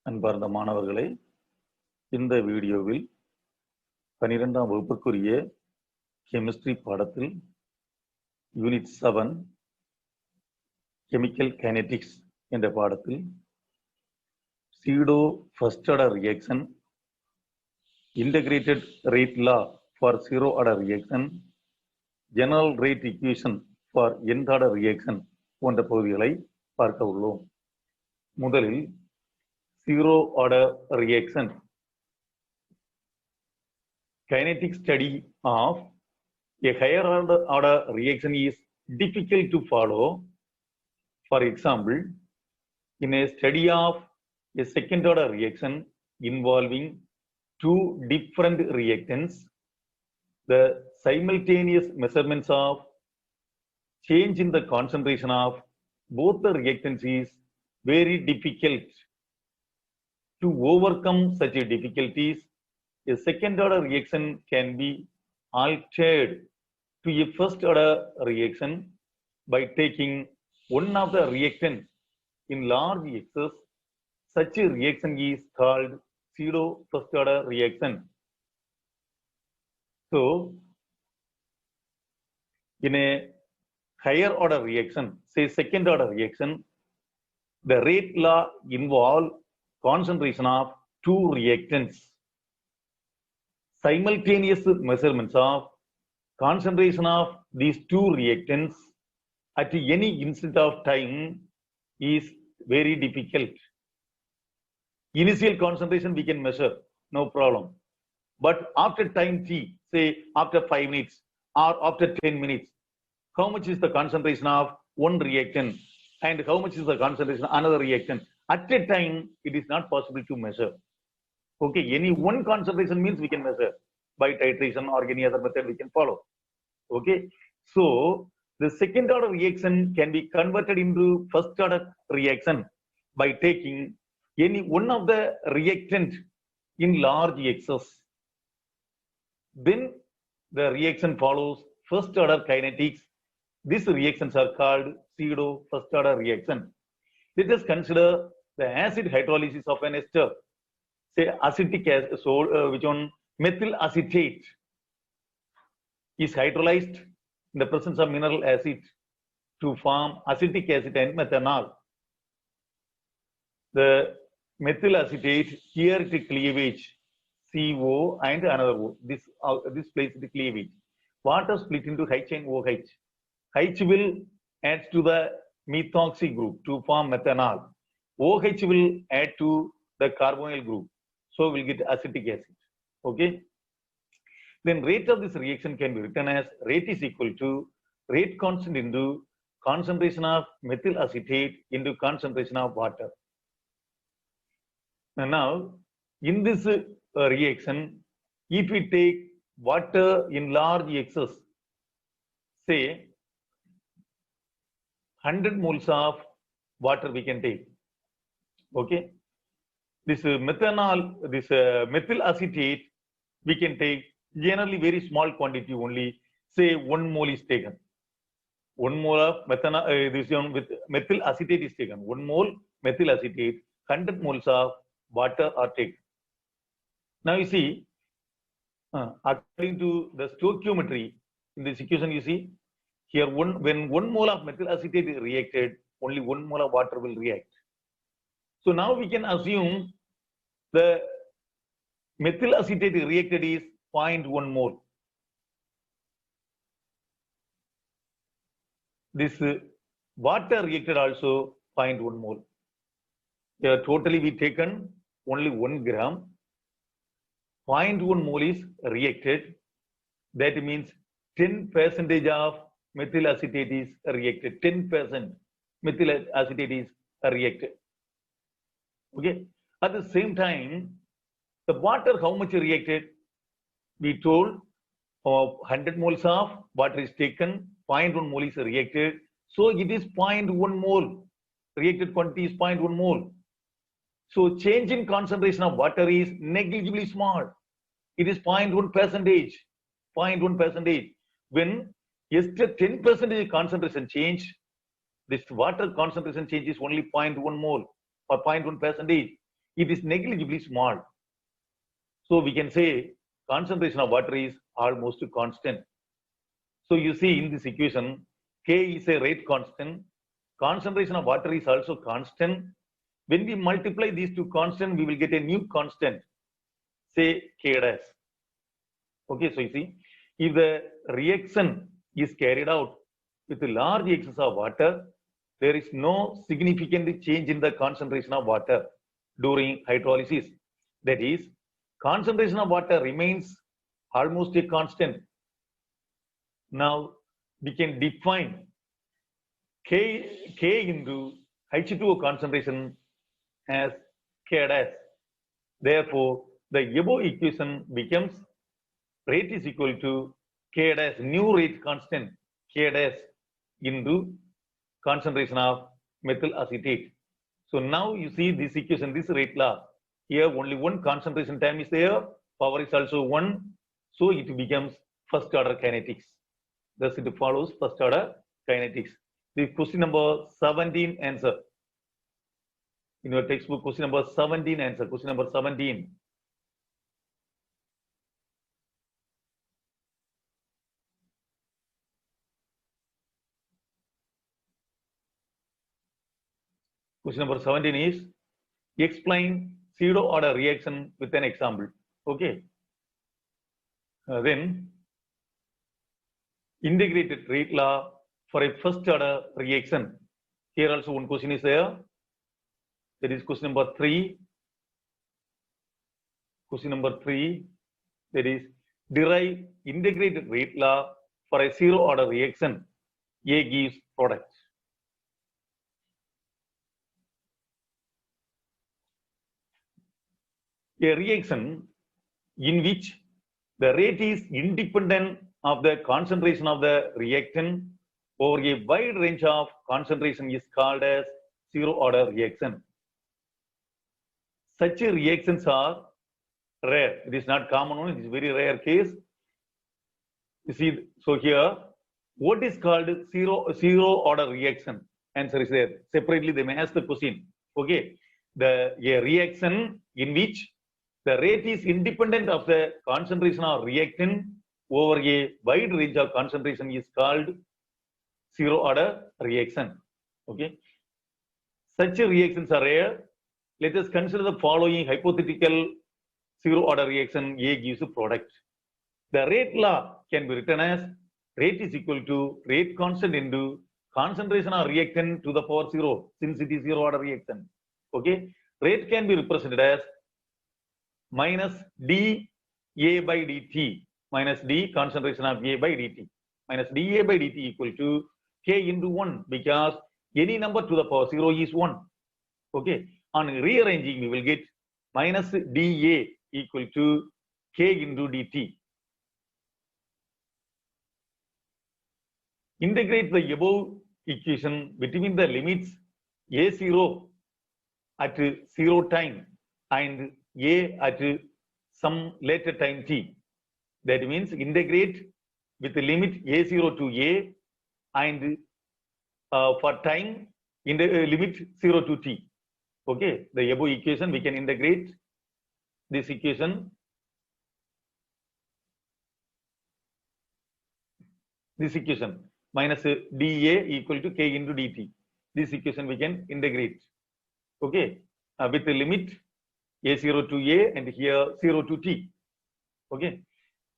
அன்பார்ந்த மாணவர்களே, இந்த வீடியோவில் 12ஆம் வகுப்புக்குரிய கெமிஸ்ட்ரி பாடத்தில் யூனிட் 7 கெமிக்கல் கைனெடிக்ஸ் என்ற பாடத்தில் pseudo first order reaction, integrated rate law for zero order reaction, general rate equation for nth order reaction போன்ற பகுதிகளை பார்க்க உள்ளோம். முதலில் zero order reaction. Kinetic study of a higher order reaction is difficult to follow. For example, in a study of a second order reaction involving two different reactants, the simultaneous measurements of change in the concentration of both the reactants is very difficult. To overcome such difficulties, a second order reaction can be altered to a first order reaction by taking one of the reactants in large excess. Such a reaction is called pseudo first order reaction. So, in a higher order reaction, say second order reaction, the rate law involves concentration of two reactants. Simultaneous measurements of concentration of these two reactants at any instant of time is very difficult. Initial concentration we can measure, no problem. But after time t, say after 5 minutes or after 10 minutes, how much is the concentration of one reactant and how much is the concentration of another reactant? At a time, it is not possible to measure. Okay, any one concentration means we can measure by titration or any other method we can follow. Okay, so the second order reaction can be converted into first order reaction by taking any one of the reactant in large excess. Then the reaction follows first order kinetics. These reactions are called pseudo first order reaction. Let us consider the acid hydrolysis of an ester. Say acetic acid, which one? Methyl acetate is hydrolyzed in the presence of mineral acid to form acetic acid and methanol. The methyl acetate here is cleavage CO and another O. This place is the cleavage. Water split into H and OH. H will add to the methoxy group to form methanol. OH will add to the carbonyl group, so we'll get acetic acid. Okay. Then rate of this reaction can be written as rate is equal to rate constant into concentration of methyl acetate into concentration of water. And now, in this reaction, if we take water in large excess, say 100 moles of water we can take. Okay, this methanol, this methyl acetate, we can take generally very small quantity only. Say 1 mole is taken. 1 mole of methanol, this one with methyl acetate is taken. 1 mole methyl acetate, 100 moles of water are taken. Now you see, according to the stoichiometry in this equation, you see here when 1 mole of methyl acetate is reacted, only 1 mole of water will react. So now we can assume the methyl acetate reacted is 0.1 mole. This water reacted also 0.1 mole. Here totally we taken only 1 gram. 0.1 mole is reacted. That means 10% of methyl acetate is reacted. 10% methyl acetate is reacted. Okay. At the same time, the water, how much reacted? We told 100 moles of water is taken, 0.1 mole is reacted. So it is 0.1 mole. Reacted quantity is 0.1 mole. So change in concentration of water is negligibly small. It is 0.1%. 0.1%. When just 10% concentration change, this water concentration change is only 0.1 mole or 0.1%. it is negligibly small. So we can say concentration of water is almost constant. So you see in this equation, K is a rate constant. Concentration of water is also constant. When we multiply these two constants, we will get a new constant, say K dash. Okay, so you see, if the reaction is carried out with a large excess of water, there is no significant change in the concentration of water during hydrolysis. That is, concentration of water remains almost a constant. Now, we can define K into H2O concentration as K dash. Therefore, the above equation becomes rate is equal to K dash, new rate constant, K dash into concentration of methyl acetate. So now you see this equation, this rate law. Here only one concentration term is there, power is also one. So it becomes first order kinetics. Thus it follows first order kinetics. The question number 17 answer. In your textbook, question number 17 answer. Question number 17. Question number 17 is explain pseudo order reaction with an example. Okay. Then integrated rate law for a first order reaction. Here also one question is there. That is question number 3. Question number 3. That is derive integrated rate law for a zero order reaction. A gives product. A reaction in which the rate is independent of the concentration of the reactant over a wide range of concentration is called as zero order reaction. Such reactions are rare. It is not common one, it is very rare case. You see, so here, what is called zero order reaction? Answer is there. Separately, they may ask the question. Okay, a reaction in which the rate is independent of the concentration of reactant over a wide range of concentration is called zero order reaction. Okay, such reactions are rare. Let us consider the following hypothetical zero order reaction. A gives a product. The rate law can be written as rate is equal to rate constant into concentration of reactant to the power 0, since it is zero order reaction. Okay, rate can be represented as minus dA by dt minus d concentration of A by dt minus dA by dt equal to K into 1, because any number to the power 0 is 1. Okay, on rearranging we will get minus dA equal to K into dt. Integrate the above equation between the limits A0 at 0 time and A at some later time t. That means integrate with the limit A0 to A and for time in the limit 0 to t. Okay, the above equation we can integrate this equation. This equation minus dA equal to K into dt. This equation we can integrate. Okay, with the limit A0 to A and here 0 to t. Okay,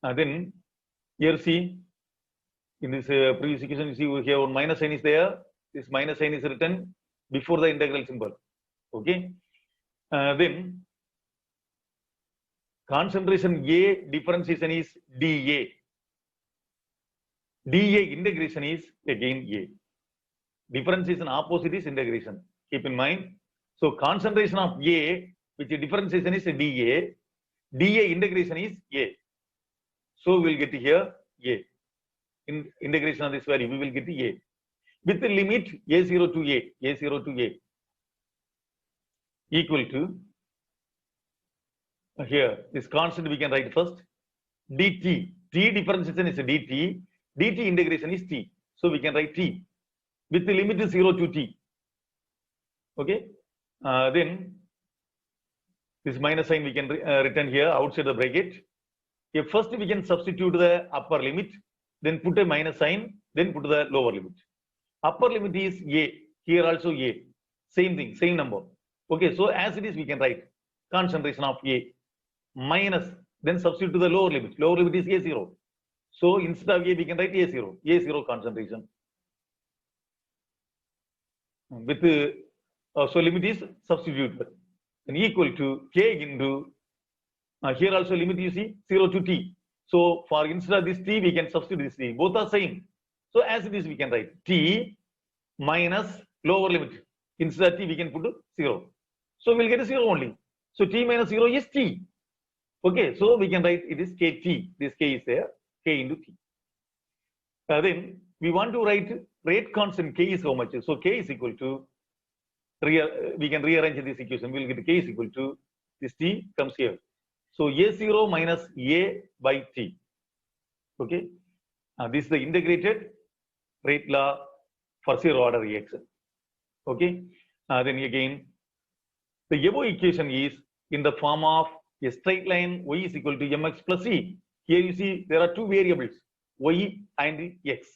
then here see in this previous equation, you see here one minus sign is there. This minus sign is written before the integral symbol. Okay, then concentration A differentiation is dA. dA integration is again A. Differentiation opposite is integration. Keep in mind. So concentration of A, which differentiation is dA, dA integration is A. So we will get here A. In integration of this value, we will get A. With the limit A0 to A, A0 to A equal to, here this constant we can write first, dt. T differentiation is dt, dt integration is t. So we can write t with the limit is 0 to t. Okay, then This minus sign we can return here outside the bracket. If first we can substitute the upper limit, then put a minus sign, then put the lower limit. Upper limit is a, here also a, same thing, same number. Okay, so as it is we can write concentration of a minus, then substitute to the lower limit. Lower limit is a0. So instead of a we can write a0 concentration. With so limit is substituted and equal to k into here also limit you see 0 to t. So for instead of this t we can substitute this t. Both are same. So as it is we can write t minus lower limit. Instead of t we can put 0. So we'll get a 0 only. So t minus 0 is t. Okay, so we can write it is kt. This k is there, k into t. Then we want to write rate constant k is how much? So k is equal to we can rearrange this equation. We'll get k is equal to this t comes here. So a0 minus a by t. Okay, this is the integrated rate law for zero order reaction. Okay, then again the above equation is in the form of a straight line y is equal to mx plus c. Here you see there are two variables y and x.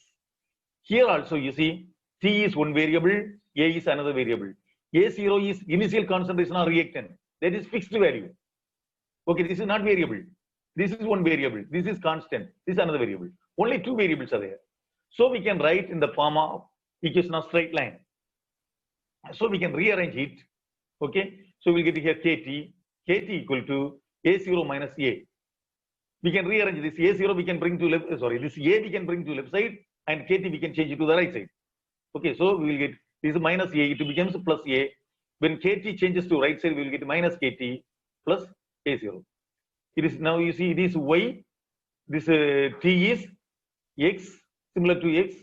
Here also you see t is one variable, a is another variable. A0 is initial concentration of reactant, that is fixed value. Okay, this is not variable. This is one variable. This is constant. This is another variable. Only two variables are there. So we can write in the form of equation of straight line. So we can rearrange it. Okay, so we'll get here kt equal to a0 minus a. We can rearrange this a0 we can bring to left, this a we can bring to left side and kt we can change it to the right side. Okay, so we will get this minus a, it becomes plus a. When kt changes to right side, we will get minus kt plus a0. It is now you see it is y, this t is x, similar to x.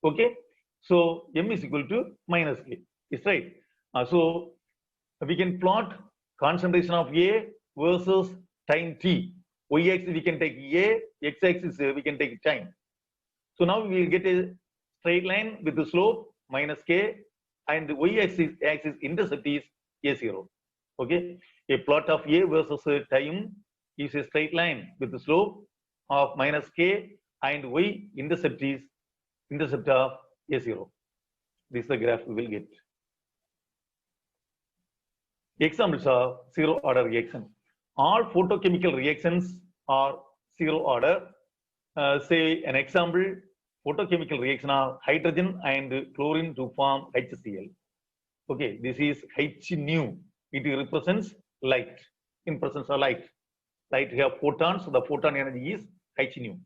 Okay, so m is equal to minus k. It's right. So we can plot concentration of a versus time t. Y-axis we can take a, x-axis we can take time. So now we will get a straight line with the slope minus k, and the y-axis intercept is a0. Okay, a plot of a versus time is a straight line with the slope of minus k, and y intercept is intercept of a0. This is the graph we will get. Examples of zero order reaction. All photochemical reactions are zero order. Say an example, photochemical reaction of hydrogen and chlorine to form HCl. Okay, this is H nu. It represents light, in presence of light. Light have photons, so the photon energy is H nu.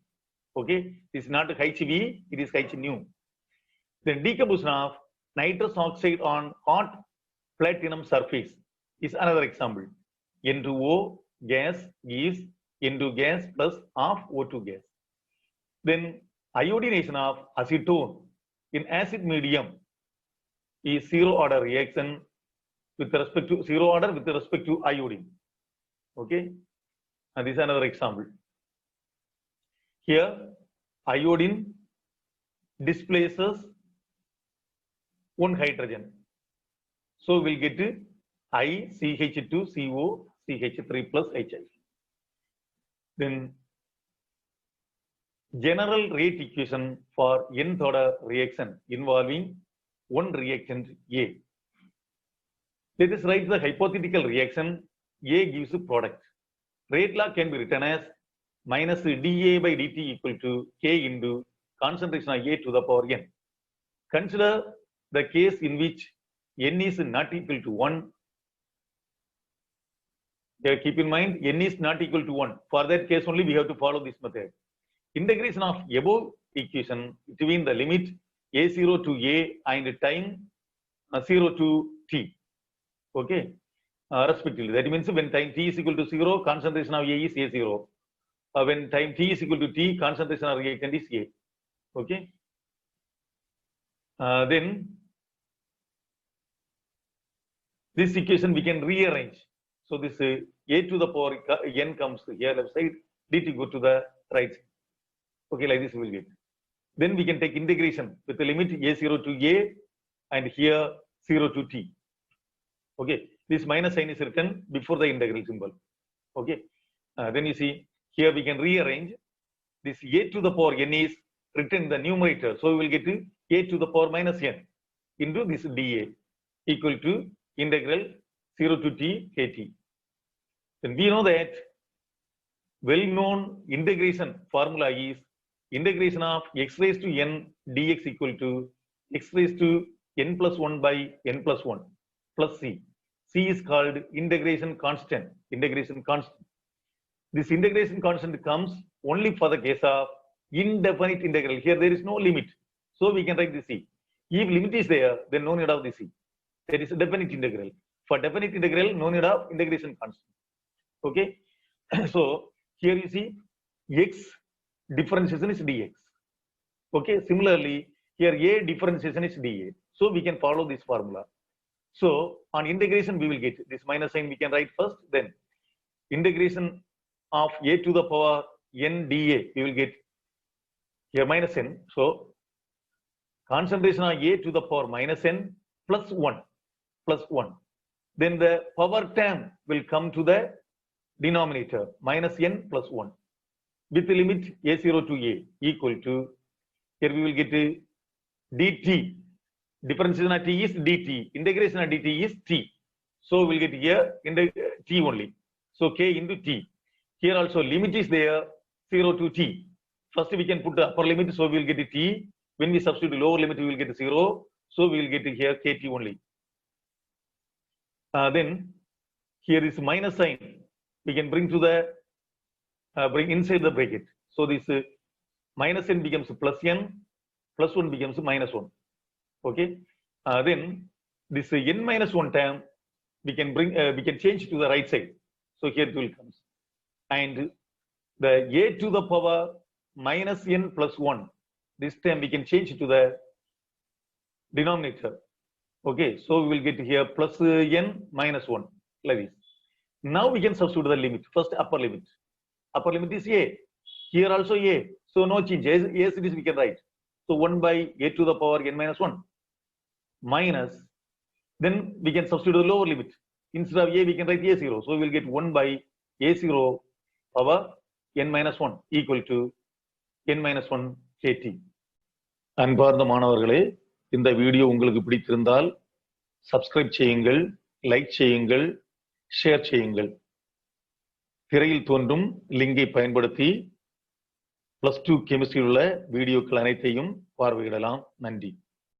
Okay, this is not HV, it is H nu. Then decomposition of nitrous oxide on hot platinum surface is another example. N2O gas gives N2 gas plus half O2 gas. Then iodination of acetone in acid medium is zero order reaction with respect to zero order with respect to iodine. Okay, and this is another example. Here iodine displaces one hydrogen, so we'll get ICH2CO CH3 plus HI. Then general rate equation for nth order reaction involving one reactant A. Let us write the hypothetical reaction. A gives a product. Rate law can be written as minus dA by dt equal to K into concentration of A to the power n. Consider the case in which n is not equal to 1. Keep in mind n is not equal to 1. For that case only we have to follow this method. Integration of above equation between the limit a0 to a and time 0 to t. Okay, respectively. That means when time t is equal to 0, concentration of a is a0. When time t is equal to t, concentration of reactant is a. Okay. Then this equation we can rearrange. So this a to the power n comes here left side, dt go to the right side. Okay, like this we will get. Then we can take integration with the limit a0 to a and here 0 to t. Okay, this minus sign is written before the integral symbol. Okay. Then you see here we can rearrange this a to the power n is written in the numerator. So we will get to a to the power minus n into this dA equal to integral 0 to t kt. Then we know that well-known integration formula is integration of x raised to n dx equal to x raised to n plus 1 by n plus 1 plus c. C is called integration constant. Integration constant. This integration constant comes only for the case of indefinite integral. Here there is no limit. So we can write the C. If limit is there, then no need of the C. That is a definite integral. For definite integral, no need of integration constant. Okay. So here you see x differentiation is dx. Okay. Similarly, here a differentiation is dA. So we can follow this formula. So on integration, we will get this minus sign. We can write first, then integration of a to the power n dA. We will get here minus n. So concentration of a to the power minus n plus 1 plus 1. Then the power term will come to the denominator minus n plus 1 with the limit a0 to a equal to, here we will get dt. Differentiation of t is dt. Integration of dt is t. So we will get here t only. So k into t. Here also limit is there 0 to t. First we can put the upper limit, so we will get t. When we substitute the lower limit, we will get 0. So we will get here kt only. Then here is minus sign. We can bring to the bring inside the bracket. So this minus n becomes plus n, plus 1 becomes minus 1. Okay. Then this n minus 1 term we can bring we can change to the right side. So here it will come. And the a to the power minus n plus 1, this term we can change to the denominator. Okay. So we will get here plus n minus 1 like this. Now we can substitute the limit. First upper limit. Upper limit is a. Here also a. So no change. As it is we can write. So 1 by a to the power n minus 1 minus. Then we can substitute the lower limit. Instead of a we can write a0. So we will get 1 by a0 power n minus 1 equal to n minus 1 kt. அன்பார்ந்த மாணவர்களே, இந்த video உங்களுக்கு பிடித்திருந்தால் subscribe செய்யுங்கள், like செய்யுங்கள், share செய்யுங்கள். திரையில் தோன்றும் லிங்கை பயன்படுத்தி +2 கெமிஸ்ட்ரியில் உள்ள வீடியோக்கள் அனைத்தையும் பார்வையிடலாம். நன்றி.